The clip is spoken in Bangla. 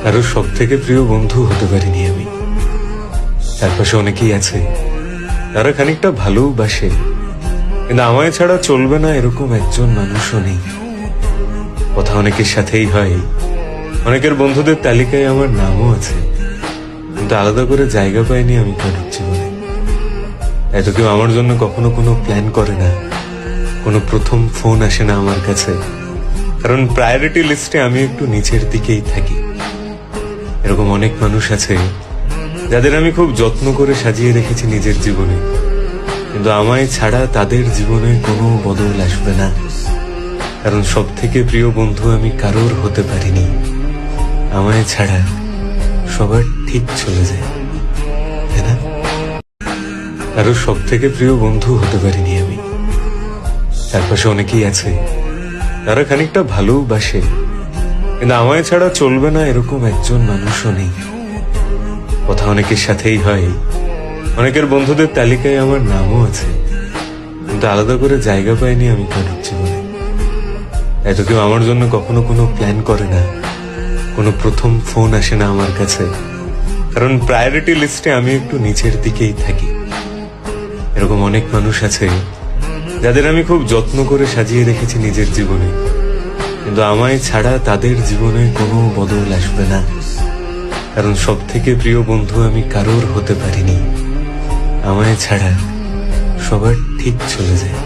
কারো সব থেকে প্রিয় বন্ধু হতে পারিনি আমি। তার পাশে অনেকেই আছে তারা খানিকটা ভালোবাসে, কিন্তু আমায় ছাড়া চলবে না এরকম একজন মানুষও নেই। কথা অনেকের সাথেই হয়, অনেকের বন্ধুদের তালিকায় আমার নামও আছে, কিন্তু আলাদা করে জায়গা পাইনি আমি কারোর জীবনে। এত কেউ আমার জন্য কখনো কোনো প্ল্যান করে না, কোনো প্রথম ফোন আসে না আমার কাছে, কারণ প্রায়োরিটি লিস্টে আমি একটু নিচের দিকেই থাকি। এরকম অনেক মানুষ আছে যাদের আমি খুব যত্ন করে সাজিয়ে রেখেছি নিজের জীবনে, কিন্তু আমায় ছাড়া তাদের জীবনে কোনো বদল আসবে না, কারণ সব থেকে প্রিয় বন্ধু আমি কারোর হতে পারিনি। আমায় ছাড়া সবার ঠিক চলে যায়, তাই না? কারো সব থেকে প্রিয় বন্ধু হতে পারিনি আমি। তার পাশে অনেকেই আছে তারা খানিকটা ভালোবাসে, কিন্তু আমায় ছাড়া চলবে না এরকম একজন মানুষও নেই। কথা অনেকের সাথেই হয়, অনেকের বন্ধুদের তালিকায় আমার নামও আছে, কিন্তু আলাদা করে জায়গা পাইনি আমি কারোর জীবনে। এত কেউ আমার জন্য কখনো কোনো প্ল্যান করে না, কোনো প্রথম ফোন আসে না আমার কাছে, কারণ প্রায়োরিটি লিস্টে আমি একটু নিচের দিকেই থাকি। এরকম অনেক মানুষ আছে যাদের আমি খুব যত্ন করে সাজিয়ে রেখেছি নিজের জীবনে, কিন্তু আমায় ছাড়া তাদের জীবনে কোনো বদল আসবে না, কারণ সব থেকে প্রিয় বন্ধু আমি কারোর হতে পারিনি। আমায় ছাড়া সবার ঠিক চলে যায়।